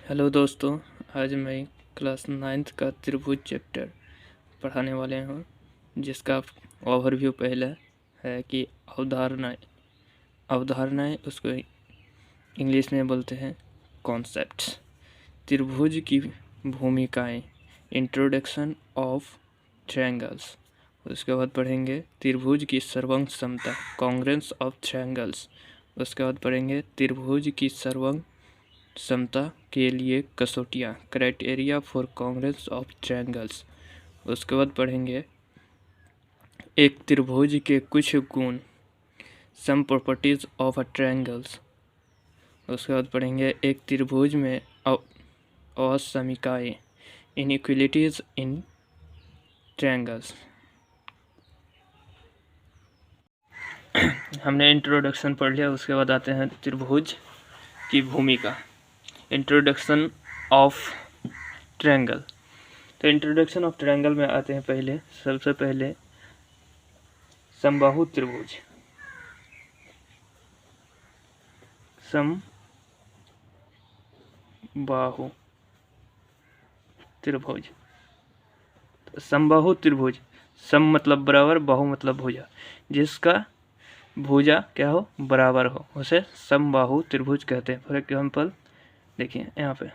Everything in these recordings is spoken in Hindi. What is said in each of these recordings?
हेलो दोस्तों, आज मैं क्लास 9th का त्रिभुज चैप्टर पढ़ाने वाले हूँ, जिसका ओवरव्यू पहले है कि अवधारणाएं उसको इंग्लिश में बोलते हैं कॉन्सेप्ट्स। त्रिभुज की भूमिकाएं, इंट्रोडक्शन ऑफ ट्रायंगल्स। उसके बाद पढ़ेंगे त्रिभुज की सर्वांग समता, कॉन्ग्रुएंस ऑफ ट्रायंगल्स। उसके बाद पढ़ेंगे त्रिभुज की सर्वांग समता के लिए कसौटियाँ, criteria for congruence of triangles. उसके बाद पढ़ेंगे एक त्रिभुज के कुछ गुण, some properties of a triangles. उसके बाद पढ़ेंगे एक त्रिभुज में असमीकाएँ, इनइक्वलिटीज इन ट्रायंगल्स। हमने इंट्रोडक्शन पढ़ लिया। उसके बाद आते हैं त्रिभुज की भूमिका, इंट्रोडक्शन ऑफ ट्रायंगल। तो इंट्रोडक्शन ऑफ ट्रायंगल में आते हैं सबसे पहले समबाहु त्रिभुज। समबाहु त्रिभुज, समबाहु त्रिभुज, सम मतलब बराबर, बाहु मतलब भुजा, जिसका भुजा क्या हो, बराबर हो, उसे समबाहु त्रिभुज कहते हैं। फॉर एग्जाम्पल देखिए यहाँ पे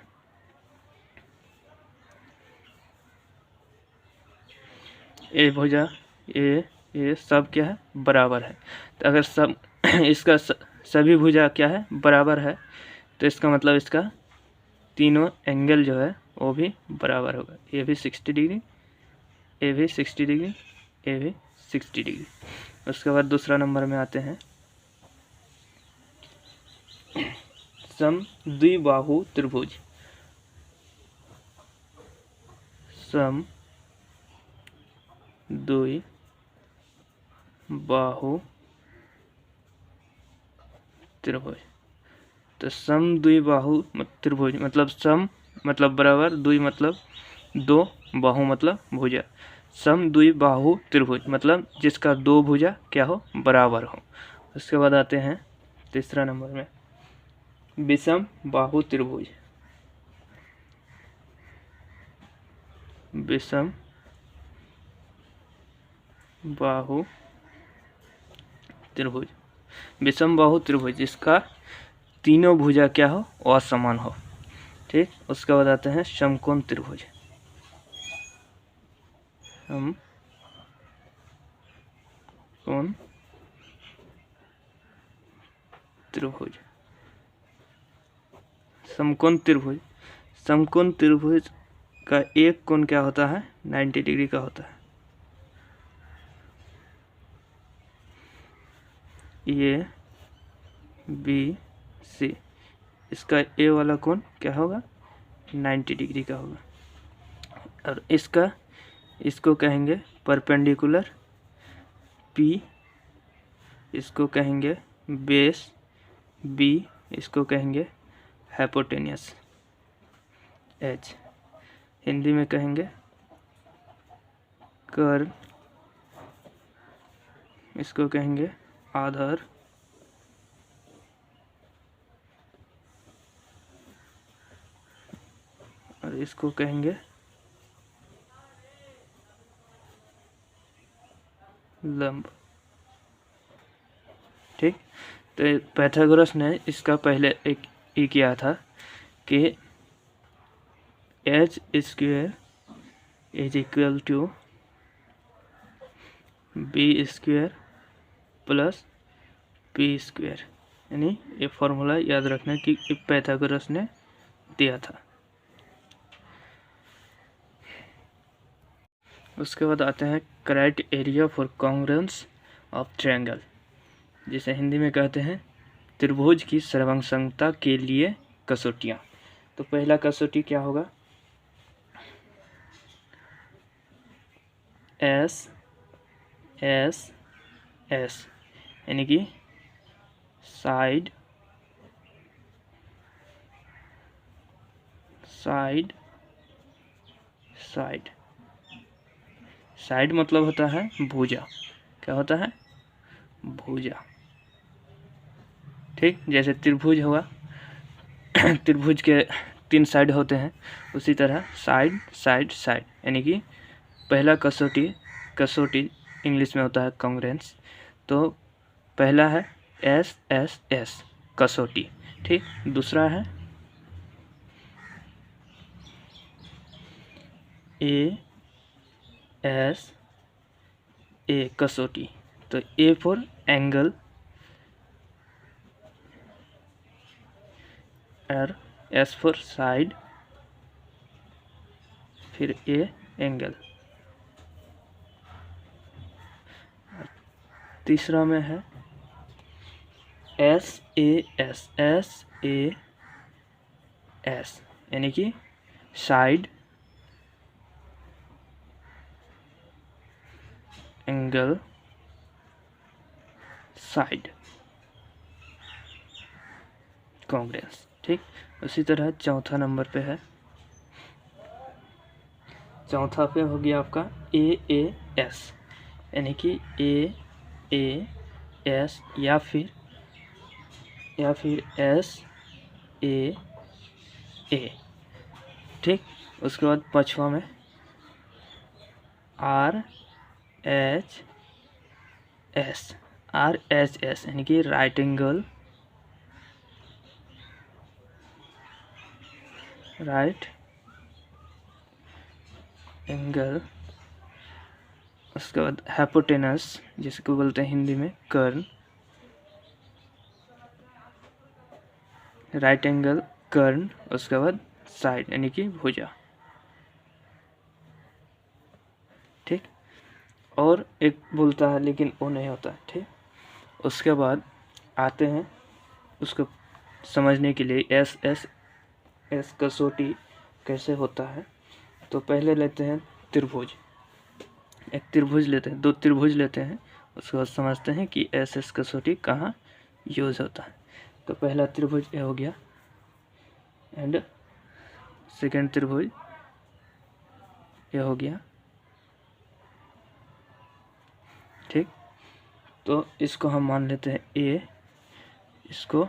ए भुजा, ये सब क्या है, बराबर है। तो अगर सब इसका सभी भुजा क्या है, बराबर है, तो इसका मतलब इसका तीनों एंगल जो है वो भी बराबर होगा। ये भी 60 डिग्री, ये भी 60 डिग्री, ये भी 60 डिग्री। उसके बाद दूसरा नंबर में आते हैं सम द्विबाहु त्रिभुज। सम द्विबाहु त्रिभुज। तो सम द्विबाहु त्रिभुज मतलब सम मतलब बराबर, द्वि मतलब दो, बाहु मतलब भुजा। सम द्विबाहु त्रिभुज मतलब जिसका दो भुजा क्या हो, बराबर हो। उसके बाद आते हैं तीसरा नंबर में विषम बाहु त्रिभुज। विषम बाहु त्रिभुज, विषम बाहु त्रिभुज जिसका तीनों भुजा क्या हो, असमान हो। ठीक। उसके बाद आते हैं समकोण त्रिभुज। समकोण त्रिभुज, समकोण त्रिभुज, समकोण त्रिभुज का एक कोण क्या होता है, 90 डिग्री का होता है। ए बी सी, इसका ए वाला कोण क्या होगा, 90 डिग्री का होगा। और इसको कहेंगे परपेंडिकुलर पी, इसको कहेंगे बेस बी, इसको कहेंगे हाइपोटेनियस एच, हिंदी में कहेंगे कर्व, इसको कहेंगे आधार, और इसको कहेंगे लंब। ठीक। तो पाइथागोरस ने इसका पहले एक ही किया था कि H square is equal to B square plus P square, यानी ये फॉर्मूला याद रखना कि पाइथागोरस ने दिया था। उसके बाद आते हैं criteria for congruence of triangle, जिसे हिंदी में कहते हैं त्रिभुज की सर्वांग समता के लिए कसौटियाँ। तो पहला कसौटी क्या होगा, एस एस एस, यानी कि साइड साइड साइड, साइड मतलब होता है भुजा, क्या होता है, भुजा। ठीक। जैसे त्रिभुज हुआ त्रिभुज के 3 साइड होते हैं, उसी तरह साइड साइड साइड, यानी कि पहला कसौटी इंग्लिश में होता है कॉन्ग्रुएंस, तो पहला है एस एस एस कसौटी, ठीक। दूसरा है ए एस ए कसौटी, तो ए फॉर एंगल, और एस फॉर साइड, फिर ए एंगल। तीसरा में है एस ए एस, यानी कि साइड एंगल साइड कॉन्ग्रुएंस, ठीक। उसी तरह चौथा नंबर पे है, चौथा पे हो गया आपका ए एस, यानी कि ए एस या फिर एस ए, ठीक। उसके बाद पांचवा में आर एच एस, यानी कि राइट एंगल उसके बाद हाइपोटेनस, जिसको बोलते हैं हिंदी में कर्ण, राइट एंगल कर्ण, उसके बाद साइड यानी कि भुजा, ठीक। और एक बोलता है लेकिन वो नहीं होता है, ठीक। उसके बाद आते हैं उसको समझने के लिए एस कसौटी कैसे होता है। तो पहले लेते हैं त्रिभुज, एक त्रिभुज लेते हैं, 2 त्रिभुज लेते हैं, उसके बाद समझते हैं कि एस कसौटी कहाँ यूज होता है। तो पहला त्रिभुज ये हो गया, एंड सेकंड त्रिभुज ये हो गया, ठीक। तो इसको हम मान लेते हैं ए, इसको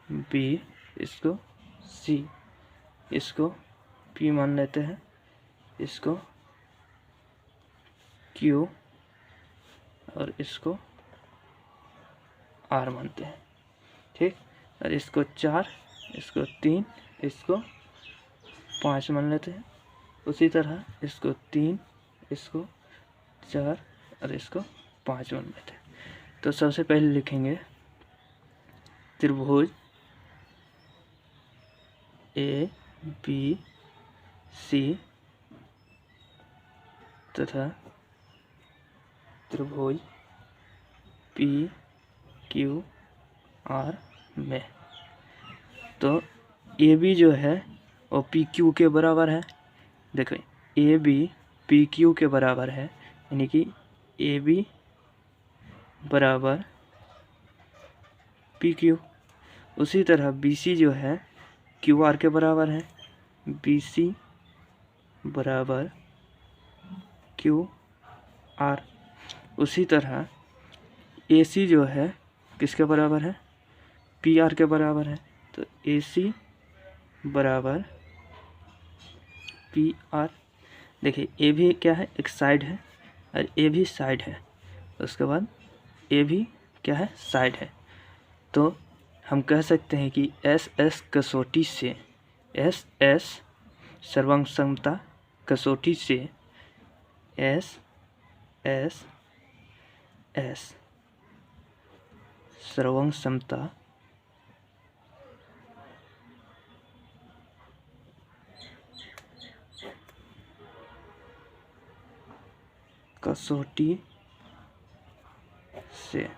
बी, इसको सी, इसको पी मान लेते हैं, इसको क्यू, और इसको आर मानते हैं, ठीक। और इसको 4, इसको 3, इसको 5 मान लेते हैं। उसी तरह इसको 3, इसको 4 और इसको 5 मान लेते हैं। तो सबसे पहले लिखेंगे त्रिभुज ए बी सी तथा त्रिभुज पी क्यू आर में। तो ए बी जो है वो पी क्यू के बराबर है, देखो ए बी पी क्यू के बराबर है, यानी कि ए बी बराबर पी क्यू। उसी तरह बी सी जो है क्यू आर के बराबर है, बी सी बराबर क्यू आर। उसी तरह ए सी जो है किसके बराबर है, पी आर के बराबर है, तो ए सी बराबर पी आर। देखिए ए भी क्या है, एक साइड है, और ए भी साइड है, उसके बाद ए भी क्या है, साइड है। तो हम कह सकते हैं कि एस एस कसौटी से, एस एस सर्वांग समता कसौटी से एस एस एस सर्वांग समता कसौटी से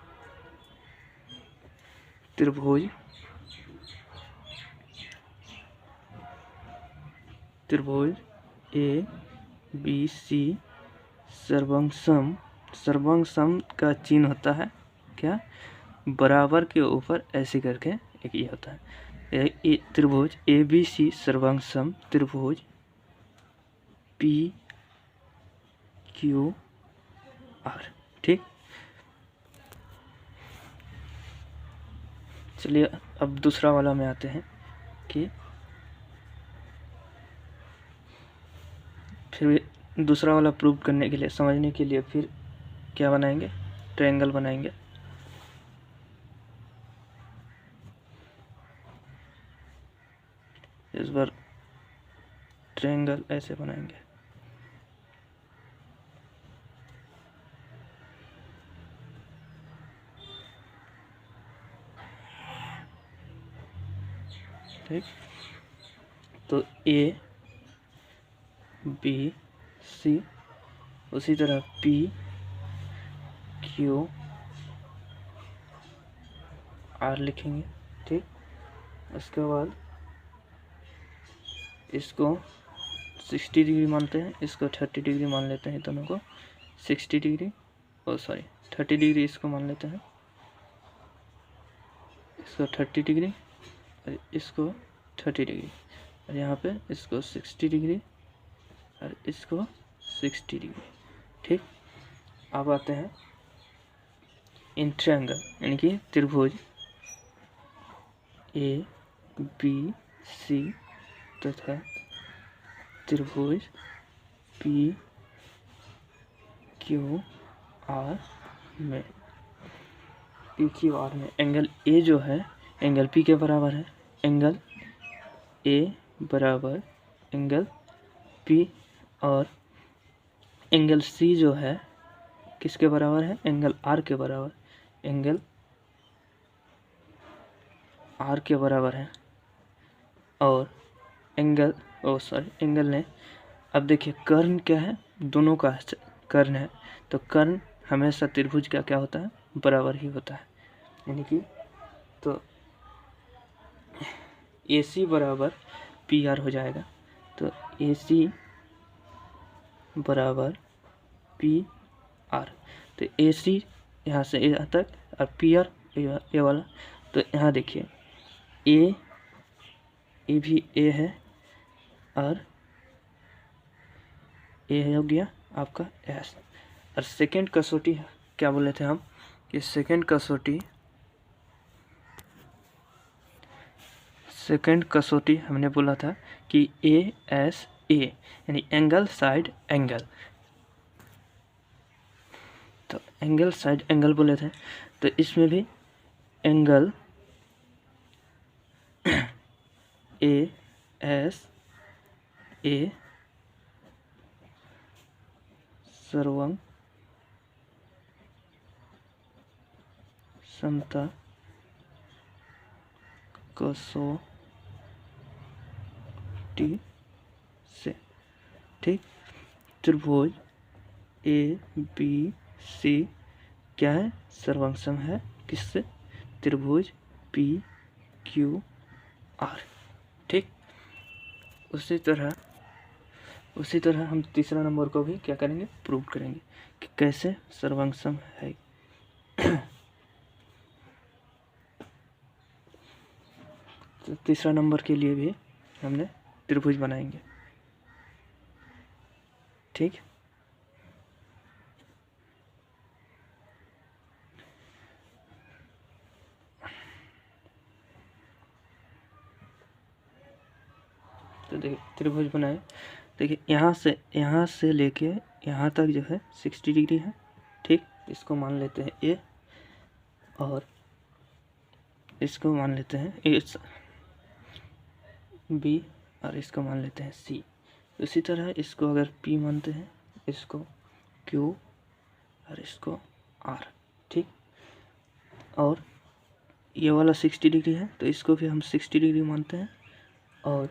त्रिभुज ए बी सी सर्वांग सम का चिन्ह होता है क्या, बराबर के ऊपर ऐसे करके एक ये होता है। त्रिभुज ए बी सी सर्वांग सम त्रिभुज पी क्यू आर, ठीक। चलिए अब दूसरा वाला में आते हैं कि फिर दूसरा वाला प्रूव करने के लिए, समझने के लिए फिर क्या बनाएंगे, ट्रायंगल बनाएंगे। इस बार ट्रायंगल ऐसे बनाएंगे, ठीक। तो ए बी सी, उसी तरह पी क्यू आर लिखेंगे, ठीक। उसके बाद इसको 60 डिग्री मानते हैं, इसको 30 डिग्री मान लेते हैं, दोनों को 60 डिग्री, ओ सॉरी 30 डिग्री इसको मान लेते हैं, इसको 30 डिग्री और इसको 30 डिग्री, और यहाँ पे इसको 60 डिग्री और इसको 60 डिग्री, ठीक। अब आते हैं इन ट्रायंगल, यानी कि त्रिभुज ए बी सी तथा त्रिभुज पी क्यू आर में, पी क्यू आर में एंगल ए जो है एंगल पी के बराबर है, एंगल ए बराबर एंगल पी, और एंगल सी जो है किसके बराबर है, एंगल आर के बराबर, एंगल आर के बराबर है। और एंगल एंगल ने, अब देखिए कर्ण क्या है, दोनों का कर्ण है, तो कर्ण हमेशा त्रिभुज का क्या होता है, बराबर ही होता है, यानी कि तो ए सी बराबर पी आर हो जाएगा, तो ए सी बराबर पी आर, तो ए सी यहाँ से यहाँ तक और पी आर ये वाला, तो यहाँ देखिए ए भी ए है और ए हो गया आपका एस। और सेकंड कसौटी क्या बोले थे हम कि सेकंड कसौटी हमने बोला था कि ए एस ए यानी एंगल साइड एंगल, तो एंगल साइड एंगल बोले थे, तो इसमें भी एंगल ए एस ए सर्वम समता कसौटी से, ठीक। त्रिभुज ए बी सी क्या है, सर्वंसम है किससे, त्रिभुज पी क्यू आर, ठीक। उसी तरह हम तीसरा नंबर को भी क्या करेंगे, प्रूव करेंगे कि कैसे सर्वंसम है। तो तीसरा नंबर के लिए भी हमने त्रिभुज बनाएंगे, ठीक। तो देखिए त्रिभुज बनाए, देखिए यहाँ से लेके यहाँ तक जो है 60 डिग्री है, ठीक। इसको मान लेते हैं ए और इसको मान लेते हैं ए बी और इसको मान लेते हैं सी। इसी तरह इसको अगर पी मानते हैं, इसको क्यू और इसको आर, ठीक। और ये वाला 60 डिग्री है तो इसको भी हम 60 डिग्री मानते हैं, और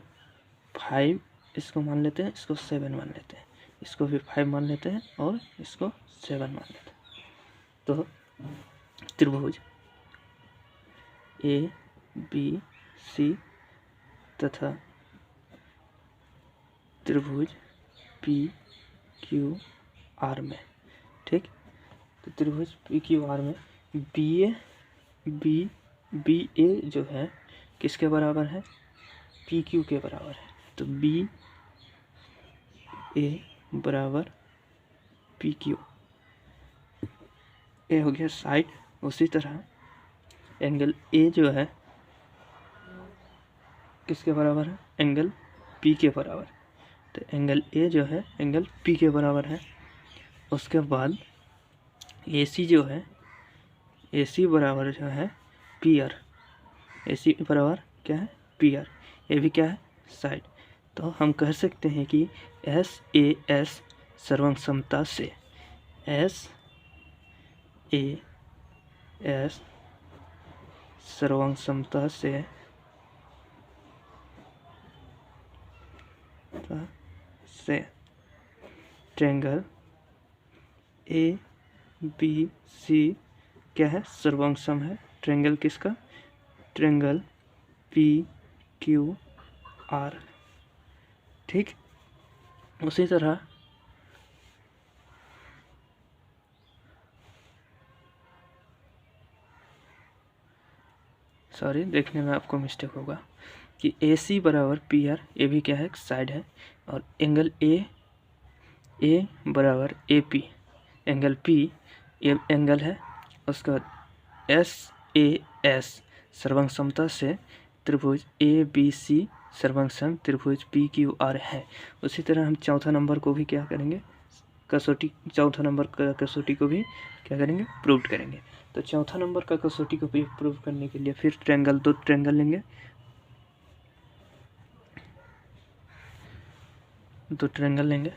5 इसको मान लेते हैं, इसको 7 मान लेते हैं, इसको भी 5 मान लेते हैं और इसको 7 मान लेते हैं। तो त्रिभुज ए बी सी तथा त्रिभुज पी क्यू आर में, ठीक। तो त्रिभुज पी क्यू आर में बी ए जो है किसके बराबर है, पी क्यू के बराबर है, तो बी ए बराबर पी क्यू, ए हो गया साइड। उसी तरह एंगल ए जो है किसके बराबर है, एंगल पी के बराबर, तो एंगल ए जो है एंगल पी के बराबर है। उसके बाद ए सी जो है, ए सी बराबर जो है पी आर, ए सी बराबर क्या है पी आर, ये भी क्या है साइड। तो हम कह सकते हैं कि एस ए एस सर्वांग समता से, एस ए एस सर्वांग समता से ट्रायंगल ए बी सी क्या है सर्वांग सम है। ट्रायंगल किसका, ट्रायंगल पी क्यू आर। ठीक, उसी तरह सॉरी देखने में आपको मिस्टेक होगा कि ए सी बराबर पी आर, ए भी क्या है साइड है, और एंगल ए बराबर ए पी, एंगल पी ये एंगल है। उसके बाद एस ए एस सर्वांग समता से त्रिभुज ए बी सी सर्वांग सम त्रिभुज पी क्यू आर है। उसी तरह हम चौथा नंबर को भी क्या करेंगे, कसौटी, चौथा नंबर का कसौटी को भी क्या करेंगे प्रूव करेंगे। तो चौथा नंबर का कसौटी को भी प्रूव करने के लिए फिर ट्रायंगल, दो ट्रायंगल लेंगे, दो ट्रायंगल लेंगे।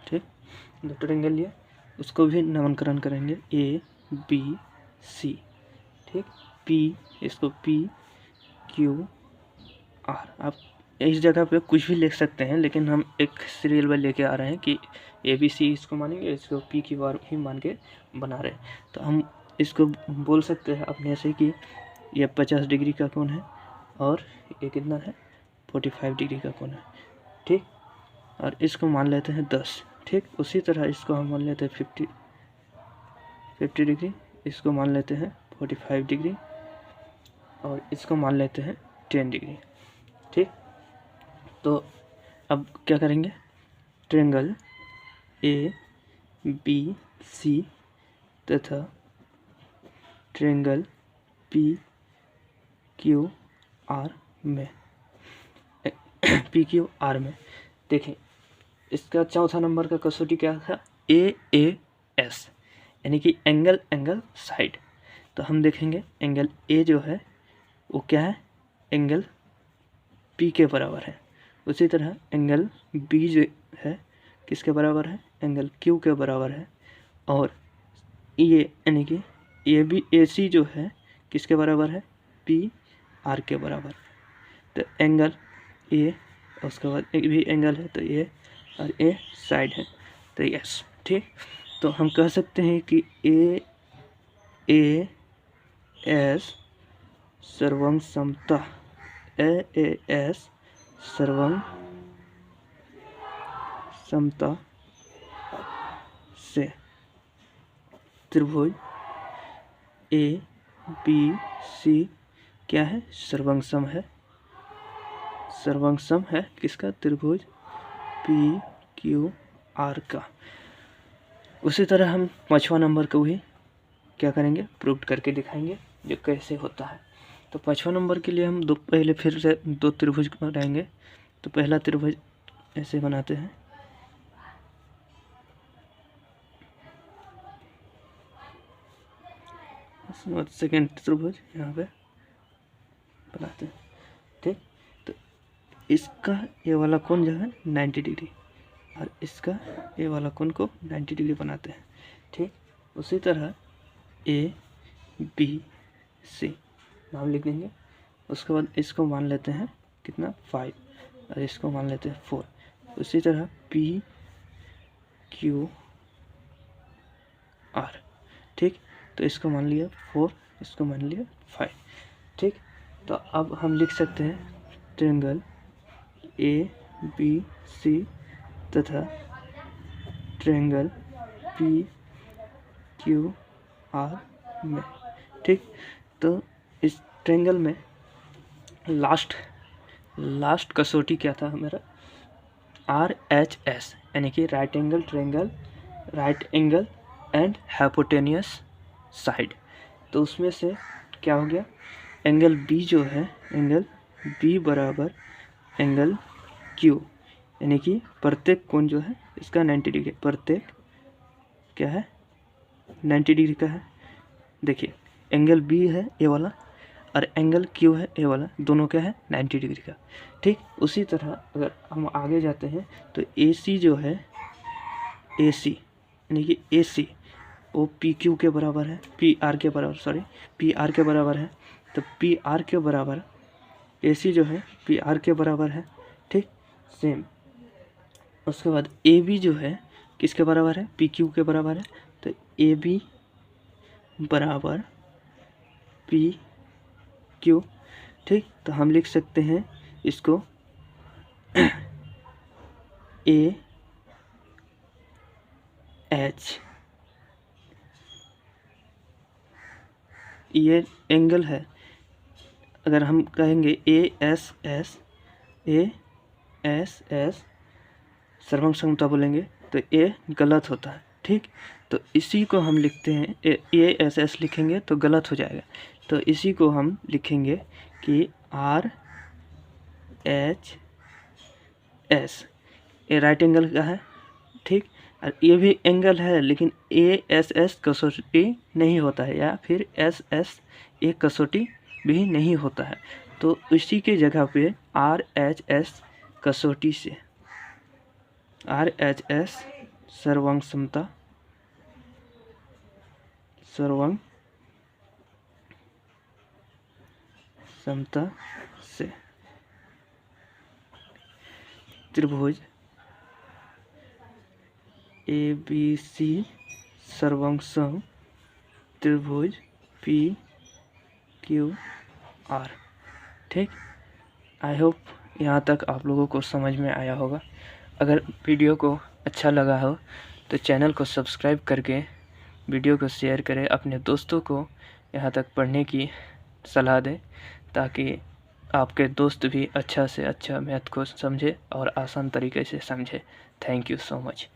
ठीक, दो ट्रायंगल लिए, उसको भी नामकरण करेंगे ए बी सी। ठीक, पी, इसको पी क्यू आर। आप इस जगह पे कुछ भी लिख सकते हैं, लेकिन हम एक सीरियल में लेके आ रहे हैं कि ए बी सी इसको मानेंगे, इसको पी क्यू आर ही मान के बना रहे हैं। तो हम इसको बोल सकते हैं अपने से कि ये 50 डिग्री का कोण है और ये कितना है 45 डिग्री का कोण है। ठीक, और इसको मान लेते हैं 10। ठीक, उसी तरह इसको हम मान लेते हैं 50 डिग्री, इसको मान लेते हैं 45 डिग्री, और इसको मान लेते हैं 10 डिग्री। ठीक, तो अब क्या करेंगे, ट्रायंगल ए बी सी तथा ट्रायंगल पी क्यू आर में पी क्यू आर में देखें, इसका चौथा नंबर का कसौटी क्या था, ए एस, यानी कि एंगल साइड। तो हम देखेंगे एंगल ए जो है वो क्या है एंगल पी के बराबर है। उसी तरह एंगल बी जो है किसके बराबर है, एंगल क्यू के बराबर है। और ये यानी कि ये भी ए सी जो है किसके बराबर है, पी आर के बराबर। तो एंगल ए, उसके बाद एक भी एंगल है तो ये, और ए साइड है तो यस। ठीक, तो हम कह सकते हैं कि ए एस सर्वांग समता, ए एस सर्वांग समता से त्रिभुज ए बी सी क्या है सर्वांग सम है, सर्वांग सम है किसका, त्रिभुज पी क्यू आर का। उसी तरह हम पाँचवा नंबर को भी क्या करेंगे प्रूव करके दिखाएंगे जो कैसे होता है। तो पाँचवा नंबर के लिए हम पहले फिर से दो त्रिभुज बनाएंगे। तो पहला त्रिभुज ऐसे बनाते हैं, सेकेंड त्रिभुज यहाँ पे बनाते हैं। ठीक, तो इसका ये वाला कोण जो है 90 डिग्री, और इसका ये वाला कोण को 90 डिग्री बनाते हैं। ठीक, उसी तरह ए बी सी नाम लिख देंगे। उसके बाद इसको मान लेते हैं कितना 5, और इसको मान लेते हैं 4। उसी तरह पी क्यू आर। ठीक, तो इसको मान लिया 4, इसको मान लिया 5। ठीक, तो अब हम लिख सकते हैं ट्रायंगल ए बी सी तथा ट्रायंगल पी क्यू आर में। ठीक, तो इस ट्रायंगल में लास्ट कसौटी क्या था मेरा, आर एच एस, यानी कि right angle triangle, right angle and hypotenuse side. तो उसमें से क्या हो गया, एंगल बी जो है, एंगल बी बराबर एंगल क्यू, यानी कि प्रत्येक कोण जो है इसका 90 डिग्री, प्रत्येक क्या है 90 डिग्री का है। देखिए एंगल बी है ए वाला और एंगल क्यू है ए वाला, दोनों क्या है 90 डिग्री का। ठीक, उसी तरह अगर हम आगे जाते हैं तो ए सी जो है, ए सी यानी कि ए सी वो पी क्यू के बराबर है, पी आर के बराबर, सॉरी पी आर के बराबर है। तो पी आर के बराबर ए सी जो है पी आर के बराबर है। ठीक, सेम उसके बाद ए बी जो है किसके बराबर है, पी क्यू के बराबर है। तो ए बी बराबर पी क्यू। ठीक, तो हम लिख सकते हैं इसको ए एच, ये एंगल है। अगर हम कहेंगे A S S, A S S सर्वम समता बोलेंगे तो ए गलत होता है। ठीक, तो इसी को हम लिखते हैं, ए एस एस लिखेंगे तो गलत हो जाएगा। तो इसी को हम लिखेंगे कि आर एच एस, ये राइट एंगल का है। ठीक, और ये भी एंगल है लेकिन ए एस एस कसौटी नहीं होता है, या फिर एस एस ए कसौटी भी नहीं होता है। तो इसी के जगह पे आर एच एस कसौटी से, आर एच एस सर्वांग समता, सर्वांग समता से त्रिभुज ए बी सी सर्वांग सम त्रिभुज पी क्यू आर। ठीक, आई होप यहाँ तक आप लोगों को समझ में आया होगा। अगर वीडियो को अच्छा लगा हो तो चैनल को सब्सक्राइब करके वीडियो को शेयर करें, अपने दोस्तों को यहाँ तक पढ़ने की सलाह दें ताकि आपके दोस्त भी अच्छा से अच्छा मैथ को समझे और आसान तरीके से समझे। Thank you so much.